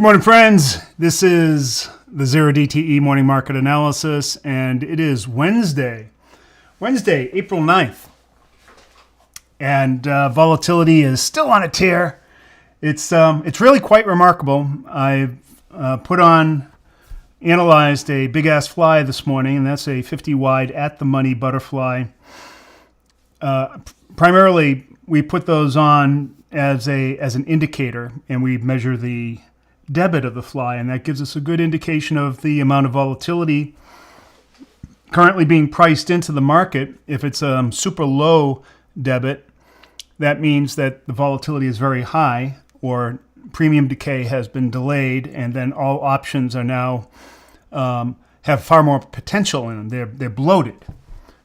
Good morning, friends. This is the Zero DTE Morning Market Analysis, and it is Wednesday, April 9th. And volatility is still on a tear. It's really quite remarkable. I've analyzed a big-ass fly this morning, and that's a 50 wide at-the-money butterfly. Primarily, we put those on as an indicator, and we measure the debit of the fly, and that gives us a good indication of the amount of volatility currently being priced into the market. If it's a super low debit, that means that the volatility is very high, or premium decay has been delayed, and then all options are now have far more potential in them. They're bloated,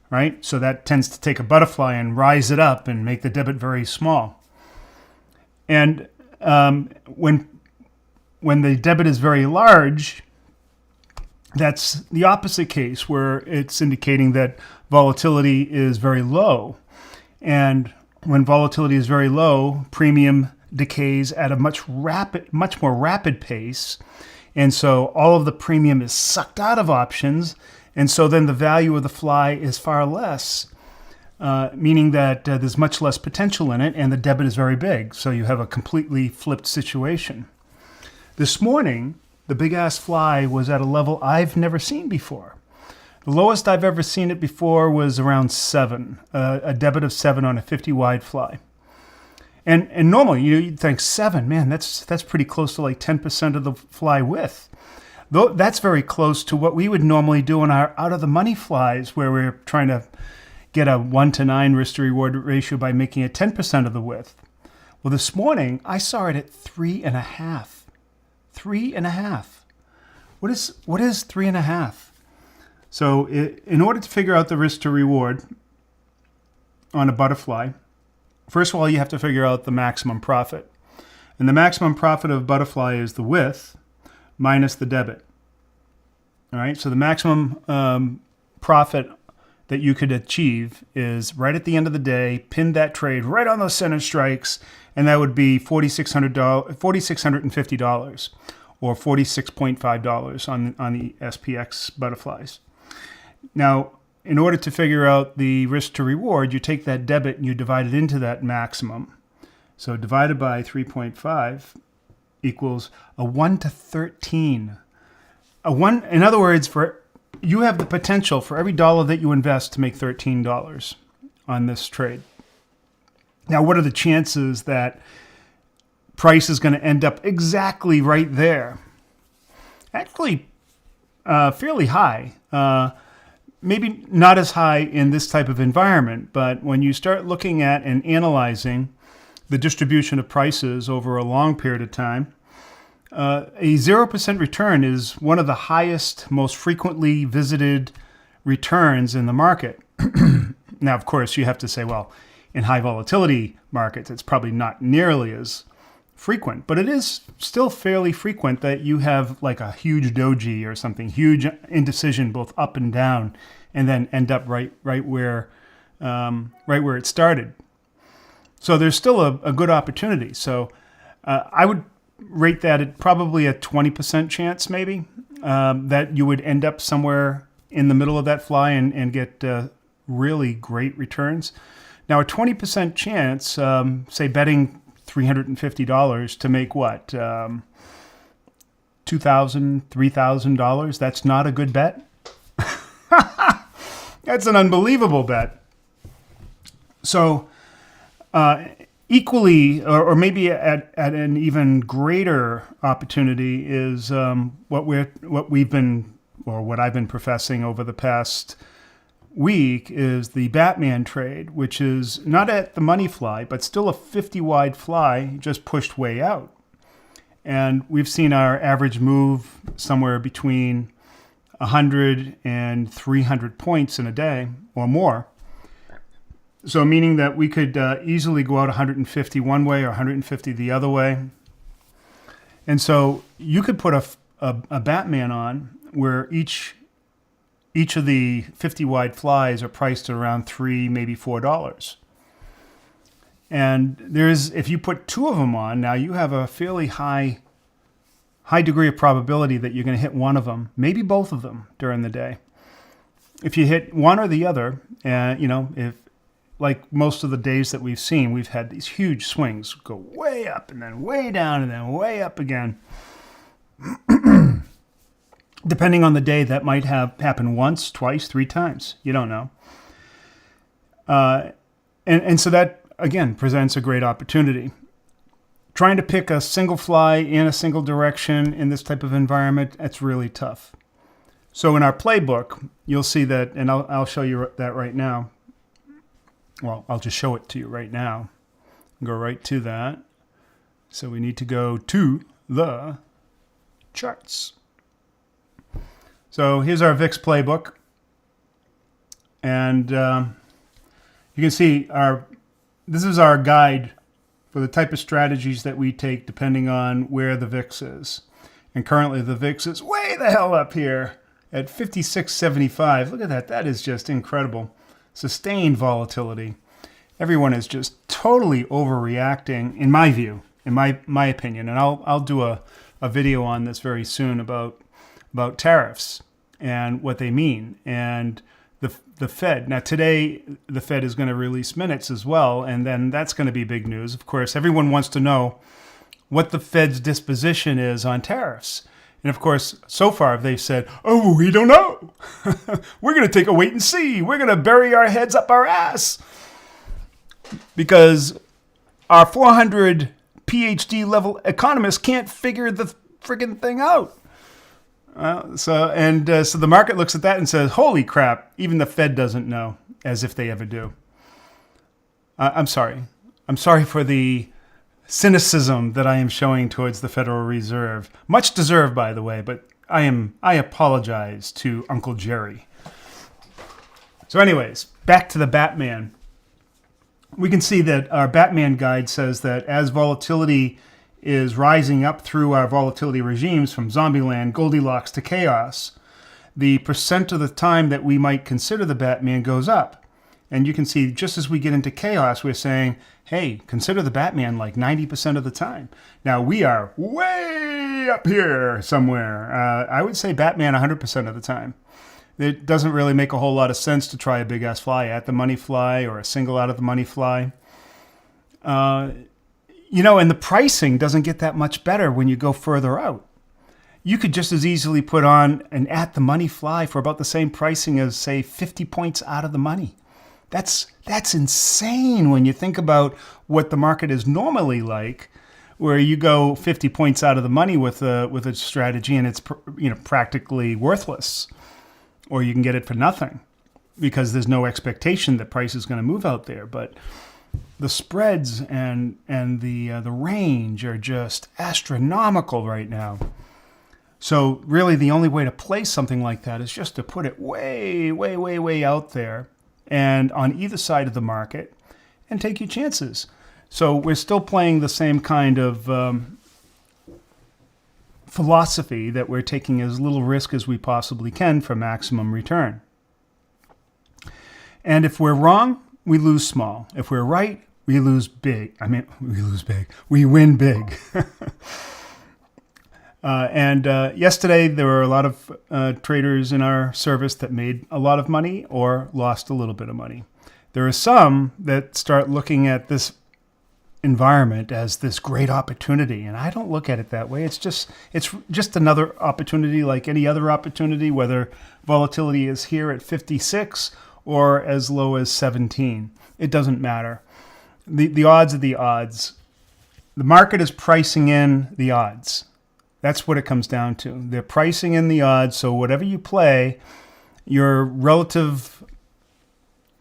right? So that tends to take a butterfly and rise it up and make the debit very small. And when the debit is very large, that's the opposite case, where it's indicating that volatility is very low. And when volatility is very low, premium decays at a much more rapid pace. And so all of the premium is sucked out of options. And so then the value of the fly is far less, meaning that there's much less potential in it, and the debit is very big. So you have a completely flipped situation. This morning, the big-ass fly was at a level I've never seen before. The lowest I've ever seen it before was around 7, a debit of 7 on a 50-wide fly. And normally, you'd think 7, man, that's pretty close to like 10% of the fly width. Though that's very close to what we would normally do in our out-of-the-money flies, where we're trying to get a 1-to-9 risk-to-reward ratio by making it 10% of the width. Well, this morning, I saw it at 3.5. 3.5. What is 3.5? So in order to figure out the risk to reward on a butterfly, first of all, you have to figure out the maximum profit. And the maximum profit of a butterfly is the width minus the debit. All right, so the maximum profit that you could achieve is right at the end of the day, pin that trade right on those center strikes, and that would be $4,650 or $46.5 on the SPX butterflies. Now, in order to figure out the risk to reward, you take that debit and you divide it into that maximum. So divided by 3.5 equals a 1 to 13. In other words, you have the potential for every dollar that you invest to make $13 on this trade. Now, what are the chances that price is going to end up exactly right there? Actually, fairly high. Maybe not as high in this type of environment, but when you start looking at and analyzing the distribution of prices over a long period of time, a 0% return is one of the highest, most frequently visited returns in the market. Now, of course, you have to say, well, in high volatility markets, it's probably not nearly as frequent, but it is still fairly frequent that you have like a huge doji or something, huge indecision both up and down, and then end up right where it started. So there's still a good opportunity. So I would rate that at probably a 20% chance, maybe, that you would end up somewhere in the middle of that fly and get really great returns. Now, a 20% chance, say betting $350 to make what? $2,000, $3,000? That's not a good bet? That's an unbelievable bet. So equally, or maybe at an even greater opportunity is what I've been professing over the past week is the Batman trade, which is not at the money fly, but still a 50 wide fly, just pushed way out. And we've seen our average move somewhere between 100 and 300 points in a day or more. So meaning that we could easily go out 150 one way or 150 the other way. And so you could put a Batman on where each of the 50 wide flies are priced at around $3, maybe $4. And if you put 2 of them on, now you have a fairly high high degree of probability that you're going to hit one of them, maybe both of them during the day. If you hit one or the other, if like most of the days that we've seen, we've had these huge swings go way up and then way down and then way up again. Depending on the day, that might have happened once, twice, 3 times. You don't know. And so that, again, presents a great opportunity. Trying to pick a single fly in a single direction in this type of environment, that's really tough. So in our playbook, you'll see that, and I'll show you that right now. Well, I'll just show it to you right now. Go right to that. So we need to go to the charts. So here's our VIX playbook. And you can see this is our guide for the type of strategies that we take depending on where the VIX is. And currently the VIX is way the hell up here at 56.75. Look at that. That is just incredible. Sustained volatility. Everyone is just totally overreacting, in my view, in my opinion. And I'll do a video on this very soon about tariffs and what they mean. And the Fed. Now today, the Fed is going to release minutes as well, and then that's going to be big news. Of course, everyone wants to know what the Fed's disposition is on tariffs. And of course, so far they've said, oh, we don't know. We're going to take a wait and see. We're going to bury our heads up our ass. Because our 400 PhD level economists can't figure the friggin' thing out. So the market looks at that and says, holy crap, even the Fed doesn't know, as if they ever do. I'm sorry. I'm sorry for the cynicism that I am showing towards the Federal Reserve. Much deserved, by the way, but I apologize to Uncle Jerry. So anyways, back to the Batman. We can see that our Batman guide says that as volatility is rising up through our volatility regimes from Zombieland, Goldilocks to chaos, the percent of the time that we might consider the Batman goes up. And you can see just as we get into chaos, we're saying, hey, consider the Batman like 90% of the time. Now we are way up here somewhere. I would say Batman 100% of the time. It doesn't really make a whole lot of sense to try a big-ass fly at the money fly or a single out of the money fly. And the pricing doesn't get that much better when you go further out. You could just as easily put on an at the money fly for about the same pricing as, say, 50 points out of the money. That's insane when you think about what the market is normally like, where you go 50 points out of the money with a strategy and it's practically worthless, or you can get it for nothing because there's no expectation that price is going to move out there. But the spreads and the range are just astronomical right now. So really the only way to play something like that is just to put it way, way, way, way out there and on either side of the market and take your chances. So we're still playing the same kind of philosophy that we're taking as little risk as we possibly can for maximum return. And if we're wrong, we lose small. If we're right, we lose big. We lose big. We win big. Yesterday, there were a lot of traders in our service that made a lot of money or lost a little bit of money. There are some that start looking at this environment as this great opportunity, and I don't look at it that way. It's just another opportunity like any other opportunity, whether volatility is here at 56 or as low as 17. It doesn't matter. The odds are the odds. The market is pricing in the odds. That's what it comes down to. They're pricing in the odds, so whatever you play, your relative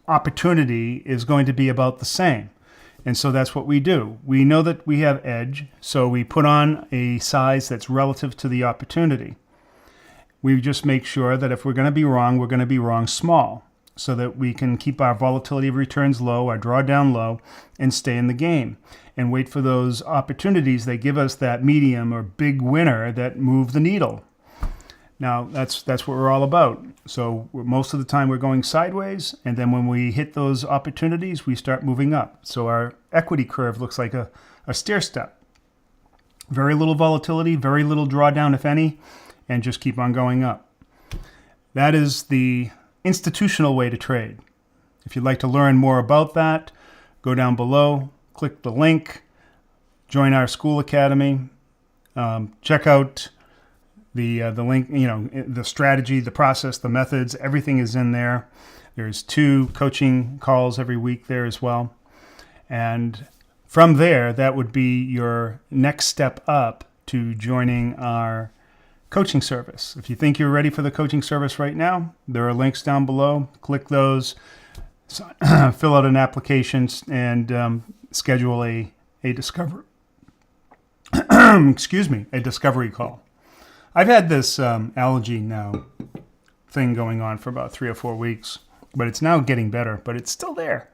opportunity is going to be about the same. And so that's what we do. We know that we have edge, so we put on a size that's relative to the opportunity. We just make sure that if we're going to be wrong, we're going to be wrong small, so that we can keep our volatility of returns low, our drawdown low, and stay in the game and wait for those opportunities that give us that medium or big winner that move the needle. Now, that's what we're all about. So most of the time we're going sideways, and then when we hit those opportunities, we start moving up. So our equity curve looks like a stair step. Very little volatility, very little drawdown, if any, and just keep on going up. That is the institutional way to trade. If you'd like to learn more about that, go down below, click the link, join our Skool Academy, check out the link, the strategy, the process, the methods, everything is in there. There's 2 coaching calls every week there as well. And from there, that would be your next step up to joining our coaching service. If you think you're ready for the coaching service right now, there are links down below. Click those, fill out an application, and schedule a discovery. A discovery call. I've had this allergy now thing going on for about 3 or 4 weeks, but it's now getting better, but it's still there.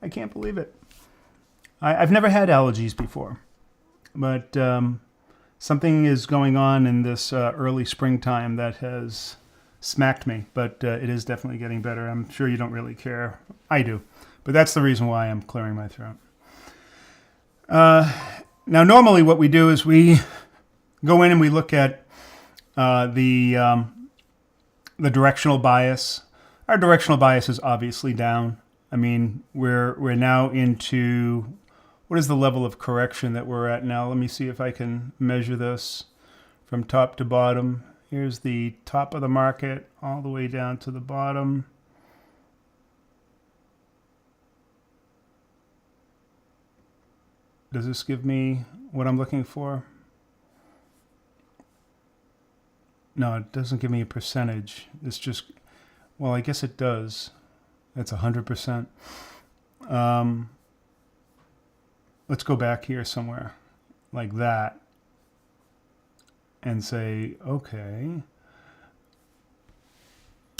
I can't believe it. I've never had allergies before, but something is going on in this early springtime that has smacked me, but it is definitely getting better. I'm sure you don't really care. I do, but that's the reason why I'm clearing my throat. Now, normally what we do is we go in and we look at the directional bias. Our directional bias is obviously down. I mean, we're now into, what is the level of correction that we're at now? Let me see if I can measure this from top to bottom. Here's the top of the market all the way down to the bottom. Does this give me what I'm looking for? No, it doesn't give me a percentage. It's just, well, I guess it does. That's 100%. Let's go back here somewhere like that and say, okay,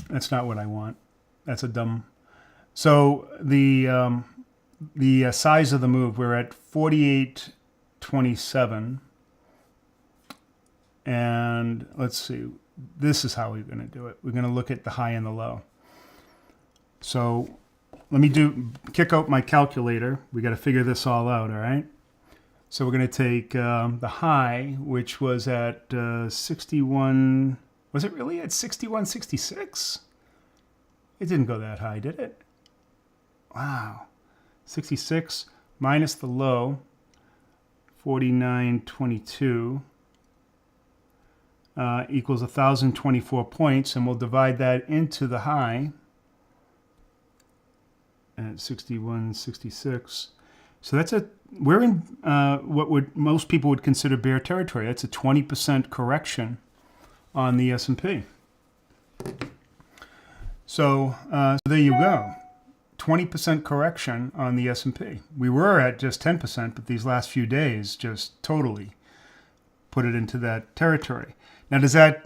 that's not what I want. That's a dumb. So the size of the move, we're at 48.27. And let's see, this is how we're going to do it. We're going to look at the high and the low. So let me kick out my calculator. We got to figure this all out, all right? So we're going to take the high, which was at 61. Was it really at 61.66? It didn't go that high, did it? Wow. 66 minus the low, 49.22. Equals 1,024 points, and we'll divide that into the high at 61.66. So we're in what most people would consider bear territory. That's a 20% correction on the S&P. So there you go. 20% correction on the S&P. We were at just 10%, but these last few days just totally put it into that territory. Now, is that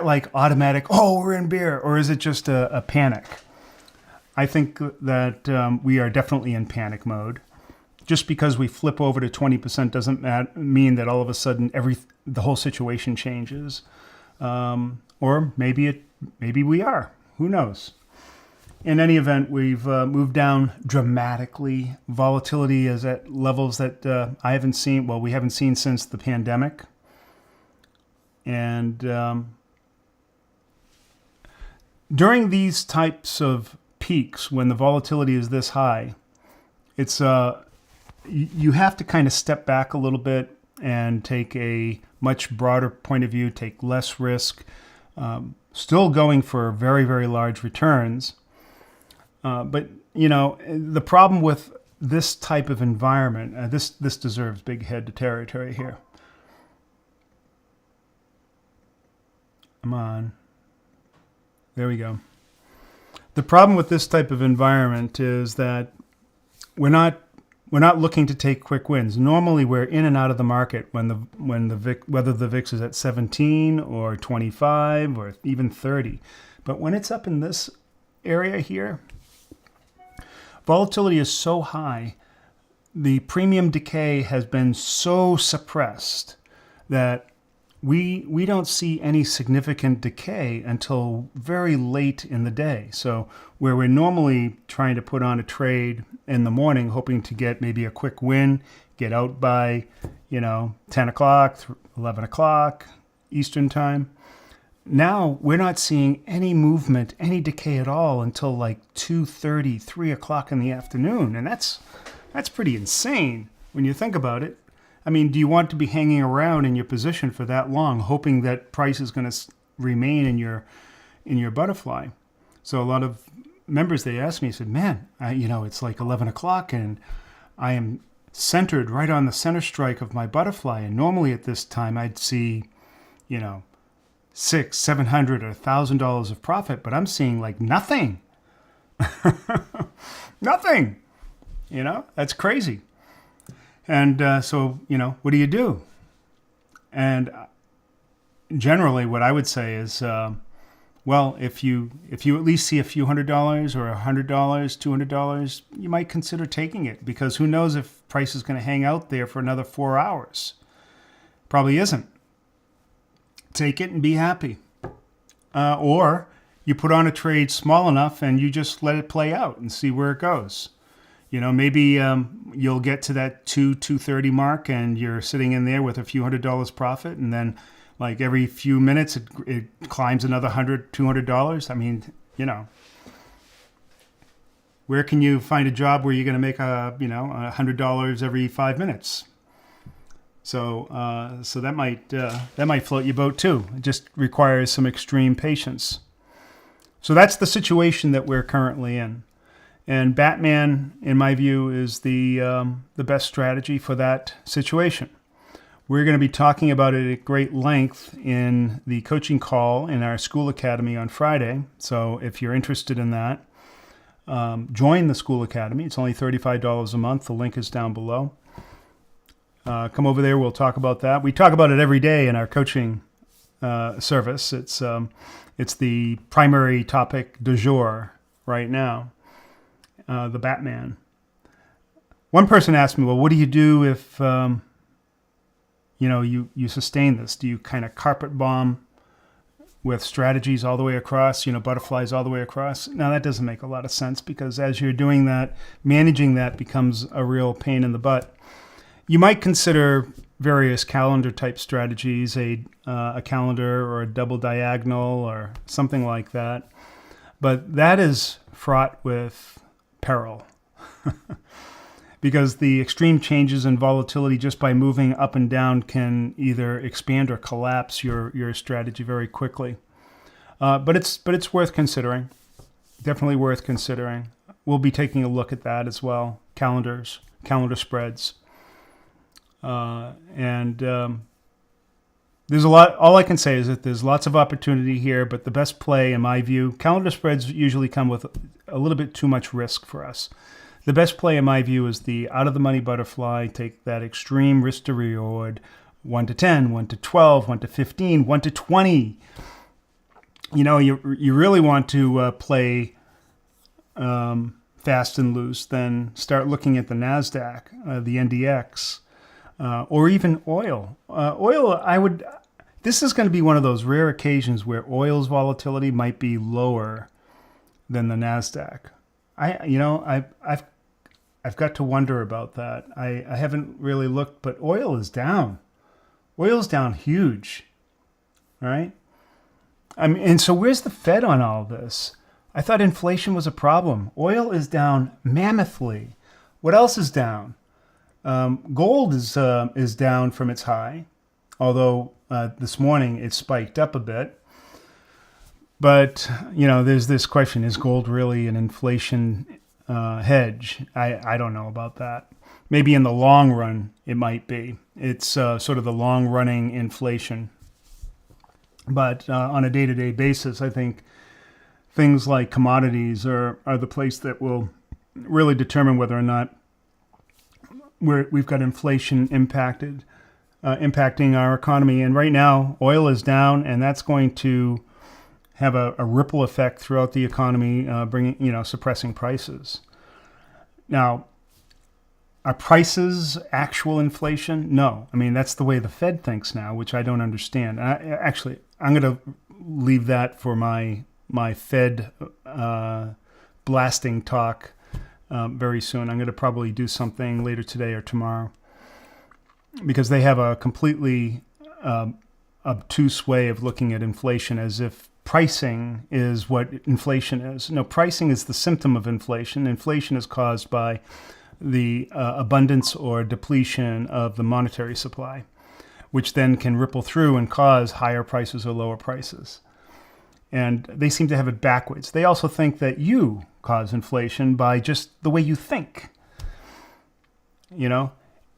like automatic, oh, we're in bear, or is it just a panic? I think that we are definitely in panic mode. Just because we flip over to 20% doesn't mean that all of a sudden the whole situation changes. Or maybe we are. Who knows? In any event, we've moved down dramatically. Volatility is at levels that I haven't seen. Well, we haven't seen since the pandemic. And during these types of peaks, when the volatility is this high, it's you have to kind of step back a little bit and take a much broader point of view, take less risk, still going for very, very large returns. But, the problem with this type of environment, this deserves big head to territory here. Come on. There we go. The problem with this type of environment is that we're not looking to take quick wins. Normally, we're in and out of the market whether the VIX is at 17 or 25 or even 30. But when it's up in this area here, volatility is so high, the premium decay has been so suppressed that we don't see any significant decay until very late in the day. So where we're normally trying to put on a trade in the morning, hoping to get maybe a quick win, get out by, 10 o'clock, 11 o'clock Eastern time. Now we're not seeing any movement, any decay at all until like 2:30, 3 o'clock in the afternoon. And that's pretty insane when you think about it. I mean, do you want to be hanging around in your position for that long, hoping that price is going to remain in your butterfly? So a lot of members, they asked me, said, man, it's like 11 o'clock and I am centered right on the center strike of my butterfly. And normally at this time I'd see, $600, $700 or $1,000 of profit, but I'm seeing like nothing. Nothing. That's crazy. And so, what do you do? And generally what I would say is, well, if you at least see a few $100 or $100, $200, you might consider taking it, because who knows if price is going to hang out there for another 4 hours. Probably isn't. Take it and be happy. Or you put on a trade small enough and you just let it play out and see where it goes. Maybe you'll get to that 230 mark and you're sitting in there with a few $100 profit, and then like every few minutes it climbs another $100, $200. I mean, where can you find a job where you're going to make $100 every 5 minutes? So that might float your boat too. It just requires some extreme patience. So that's the situation that we're currently in. And Batman, in my view, is the best strategy for that situation. We're going to be talking about it at great length in the coaching call in our Skool Academy on Friday. So if you're interested in that, join the Skool Academy. It's only $35 a month. The link is down below. Come over there. We'll talk about that. We talk about it every day in our coaching service. It's the primary topic du jour right now. The Batman. One person asked me, well, what do you do if, you sustain this? Do you kind of carpet bomb with strategies all the way across, butterflies all the way across? Now, that doesn't make a lot of sense, because as you're doing that, managing that becomes a real pain in the butt. You might consider various calendar type strategies, a calendar or a double diagonal or something like that. But that is fraught with peril because the extreme changes in volatility just by moving up and down can either expand or collapse your strategy very quickly. But it's worth considering. Definitely worth considering. We'll be taking a look at that as well. Calendar spreads. There's a lot. All I can say is that there's lots of opportunity here, but the best play, in my view, calendar spreads usually come with a little bit too much risk for us. The best play, in my view, is the out-of-the-money butterfly. Take that extreme risk to reward, 1 to 10, 1 to 12, 1 to 15, 1 to 20. You really want to play fast and loose. Then start looking at the NASDAQ, the NDX. Or even oil. This is going to be one of those rare occasions where oil's volatility might be lower than the NASDAQ. I've got to wonder about that. I haven't really looked, but oil is down. Oil's down huge. All right. And so where's the Fed on all this? I thought inflation was a problem. Oil is down mammothly. What else is down? Gold is down from its high, although this morning it spiked up a bit. But, there's this question, is gold really an inflation hedge? I don't know about that. Maybe in the long run it might be. It's sort of the long-running inflation. But on a day-to-day basis, I think things like commodities are the place that will really determine whether or not we've got inflation impacting our economy. And right now, oil is down, and that's going to have a ripple effect throughout the economy, suppressing prices. Now, are prices actual inflation? No. I mean, that's the way the Fed thinks now, which I don't understand. I'm going to leave that for my Fed blasting talk very soon. I'm going to probably do something later today or tomorrow. because they have a completely obtuse way of looking at inflation as if pricing is what inflation is. No, pricing is the symptom of inflation. Inflation is caused by the abundance or depletion of the monetary supply, which then can ripple through and cause higher prices or lower prices. And they seem to have it backwards. They also think that you cause inflation by just the way you think. You know,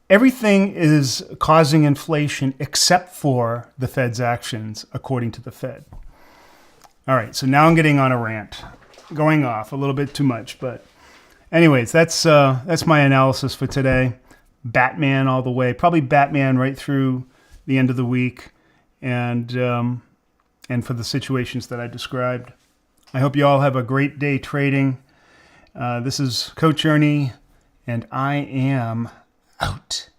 everything is causing inflation except for the Fed's actions, according to the Fed. All right, so now I'm getting on a rant, going off a little bit too much, but anyways, that's my analysis for today. Batman all the way, probably Batman right through the end of the week, and for the situations that I described. I hope you all have a great day trading. This is Coach Ernie, and I am out.